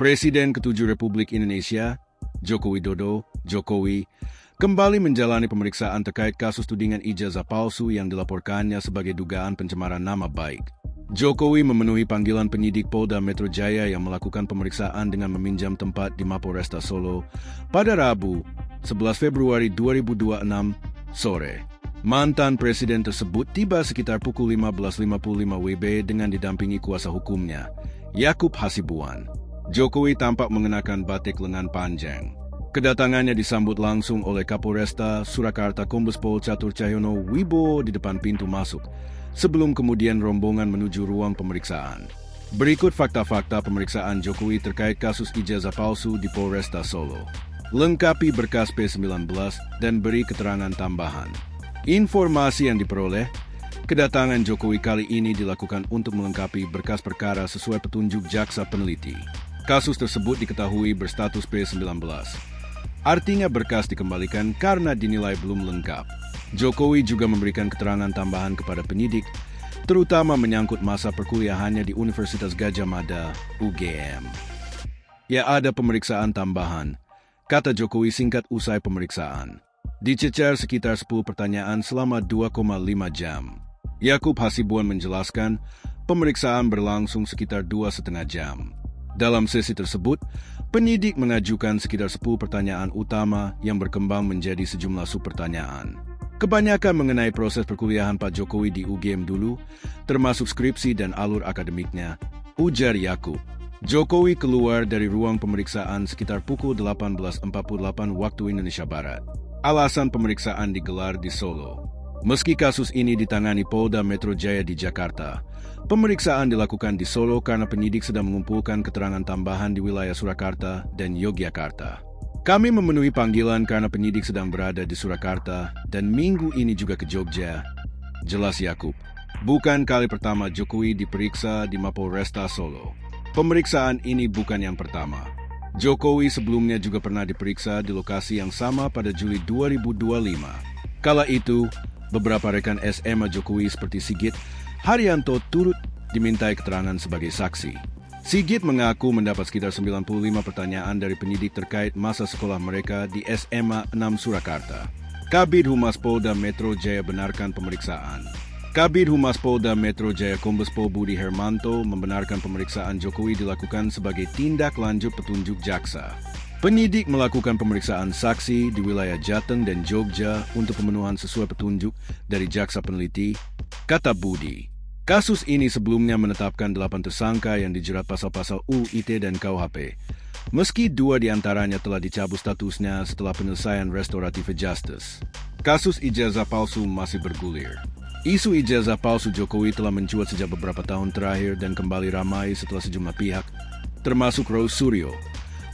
Presiden ke-7 Republik Indonesia, Joko Widodo, Jokowi, kembali menjalani pemeriksaan terkait kasus tudingan ijazah palsu yang dilaporkannya sebagai dugaan pencemaran nama baik. Jokowi memenuhi panggilan penyidik Polda Metro Jaya yang melakukan pemeriksaan dengan meminjam tempat di Mapolresta Solo pada Rabu, 11 Februari 2026 sore. Mantan presiden tersebut tiba sekitar pukul 15.55 WIB dengan didampingi kuasa hukumnya, Yakub Hasibuan. Jokowi tampak mengenakan batik lengan panjang. Kedatangannya disambut langsung oleh Kapolresta Surakarta Kombes Pol Catur Cahyono Wibowo di depan pintu masuk, sebelum kemudian rombongan menuju ruang pemeriksaan. Berikut fakta-fakta pemeriksaan Jokowi terkait kasus ijazah palsu di Polresta Solo. Lengkapi berkas P19 dan beri keterangan tambahan. Informasi yang diperoleh, kedatangan Jokowi kali ini dilakukan untuk melengkapi berkas perkara sesuai petunjuk jaksa peneliti. Kasus tersebut diketahui berstatus P19. Artinya berkas dikembalikan karena dinilai belum lengkap. Jokowi juga memberikan keterangan tambahan kepada penyidik, terutama menyangkut masa perkuliahannya di Universitas Gadjah Mada, UGM. Ya, ada pemeriksaan tambahan, kata Jokowi singkat usai pemeriksaan. Dicecar sekitar 10 pertanyaan selama 2,5 jam. Yakub Hasibuan menjelaskan, pemeriksaan berlangsung sekitar 2,5 jam. Dalam sesi tersebut, penyidik mengajukan sekitar 10 pertanyaan utama yang berkembang menjadi sejumlah subpertanyaan. Kebanyakan mengenai proses perkuliahan Pak Jokowi di UGM dulu, termasuk skripsi dan alur akademiknya, ujar Yakub. Jokowi keluar dari ruang pemeriksaan sekitar pukul 18.48 waktu Indonesia Barat. Alasan pemeriksaan digelar di Solo. Meski kasus ini ditangani Polda Metro Jaya di Jakarta, pemeriksaan dilakukan di Solo karena penyidik sedang mengumpulkan keterangan tambahan di wilayah Surakarta dan Yogyakarta. Kami memenuhi panggilan karena penyidik sedang berada di Surakarta dan minggu ini juga ke Jogja, jelas Yakub. Bukan kali pertama Jokowi diperiksa di Mapolresta Solo. Pemeriksaan ini bukan yang pertama. Jokowi sebelumnya juga pernah diperiksa di lokasi yang sama pada Juli 2025. Kala itu, beberapa rekan SMA Jokowi seperti Sigit Haryanto turut dimintai keterangan sebagai saksi. Sigit mengaku mendapat sekitar 95 pertanyaan dari penyidik terkait masa sekolah mereka di SMA 6 Surakarta. Kabid Humas Polda Metro Jaya benarkan pemeriksaan. Kabid Humas Polda Metro Jaya Kombes Pol Budi Hermanto membenarkan pemeriksaan Jokowi dilakukan sebagai tindak lanjut petunjuk jaksa. Penyidik melakukan pemeriksaan saksi di wilayah Jateng dan Jogja untuk pemenuhan sesuai petunjuk dari jaksa peneliti, kata Budi. Kasus ini sebelumnya menetapkan 8 tersangka yang dijerat pasal-pasal UU ITE dan KUHP. Meski 2 diantaranya telah dicabut statusnya setelah penyelesaian restoratif justice. Kasus ijazah palsu masih bergulir. Isu ijazah palsu Jokowi telah mencuat sejak beberapa tahun terakhir dan kembali ramai setelah sejumlah pihak, termasuk Rose Suryo,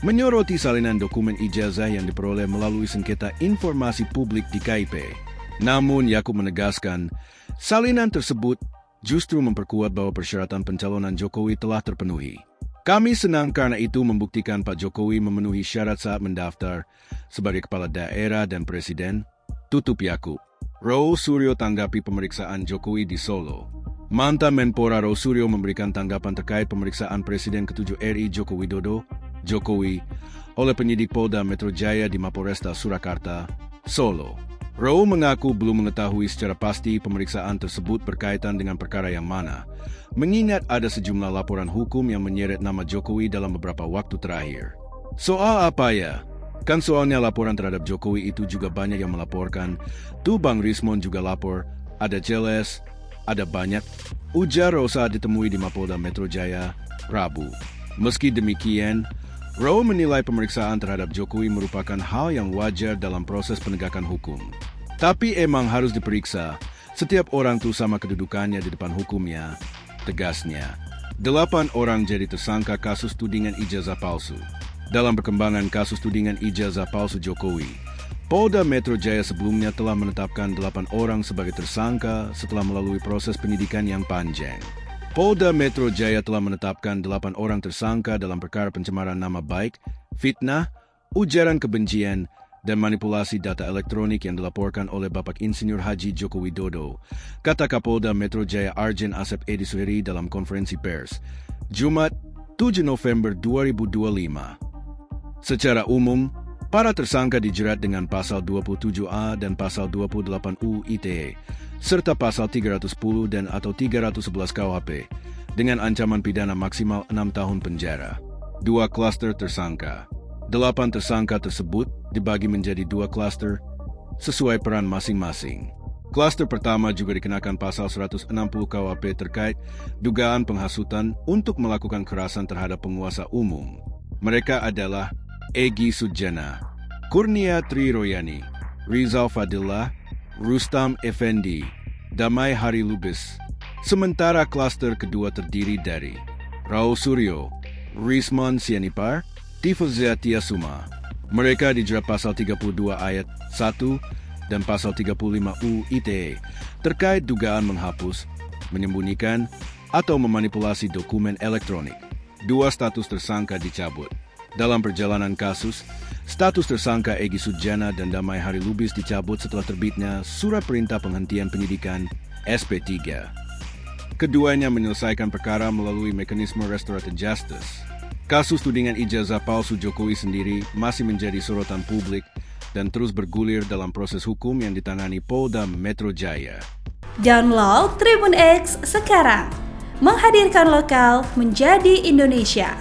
menyoroti salinan dokumen ijazah yang diperoleh melalui sengketa informasi publik di KIP. Namun, Yakub menegaskan, salinan tersebut justru memperkuat bahwa persyaratan pencalonan Jokowi telah terpenuhi. Kami senang karena itu membuktikan Pak Jokowi memenuhi syarat saat mendaftar sebagai kepala daerah dan presiden, tutup Yakub. Rose Suryo tanggapi pemeriksaan Jokowi di Solo. Mantan Menpora Rose Suryo memberikan tanggapan terkait pemeriksaan Presiden ke-7 RI Joko Widodo, Jokowi, oleh penyidik Polda Metro Jaya di Mapolresta Surakarta, Solo. Rose mengaku belum mengetahui secara pasti pemeriksaan tersebut berkaitan dengan perkara yang mana, mengingat ada sejumlah laporan hukum yang menyeret nama Jokowi dalam beberapa waktu terakhir. Soal apa ya? Kan soalnya laporan terhadap Jokowi itu juga banyak yang melaporkan. Tuh Bang Rismon juga lapor, ada jelas, ada banyak. Ujar Rose saat ditemui di Mapolda Metro Jaya, Rabu. Meski demikian, Rose menilai pemeriksaan terhadap Jokowi merupakan hal yang wajar dalam proses penegakan hukum. Tapi emang harus diperiksa, setiap orang tuh sama kedudukannya di depan hukumnya, tegasnya. 8 orang jadi tersangka kasus tudingan ijazah palsu. Dalam perkembangan kasus tudingan ijazah palsu Jokowi, Polda Metro Jaya sebelumnya telah menetapkan 8 orang sebagai tersangka setelah melalui proses penyidikan yang panjang. Polda Metro Jaya telah menetapkan 8 orang tersangka dalam perkara pencemaran nama baik, fitnah, ujaran kebencian, dan manipulasi data elektronik yang dilaporkan oleh Bapak Insinyur Haji Joko Widodo, kata Kapolda Metro Jaya Arjen Asep Edi Suheri dalam konferensi pers, Jumat 7 November 2025. Secara umum, para tersangka dijerat dengan pasal 27A dan pasal 28U ITE, serta pasal 310 dan atau 311 KUHP, dengan ancaman pidana maksimal 6 tahun penjara. 2 klaster tersangka. 8 tersangka tersebut dibagi menjadi 2 klaster sesuai peran masing-masing. Klaster pertama juga dikenakan pasal 160 KUHP terkait dugaan penghasutan untuk melakukan kekerasan terhadap penguasa umum. Mereka adalah Egy Sujana, Kurnia Tri Royani, Rizal Fadillah, Rustam Effendi, Damai Hari Lubis. Sementara klaster kedua terdiri dari Raul Suryo, Risman Sianipar, Tifuzia Tiasuma. Mereka dijerat pasal 32 ayat 1 dan pasal 35U ITE terkait dugaan menghapus, menyembunyikan, atau memanipulasi dokumen elektronik. 2 status tersangka dicabut. Dalam perjalanan kasus, status tersangka Egy Sujana dan Damai Hari Lubis dicabut setelah terbitnya Surat Perintah Penghentian Penyidikan SP3. Keduanya menyelesaikan perkara melalui mekanisme restoratif justice. Kasus tudingan ijazah palsu Jokowi sendiri masih menjadi sorotan publik dan terus bergulir dalam proses hukum yang ditangani Polda Metro Jaya. Download Tribun X sekarang, menghadirkan lokal menjadi Indonesia.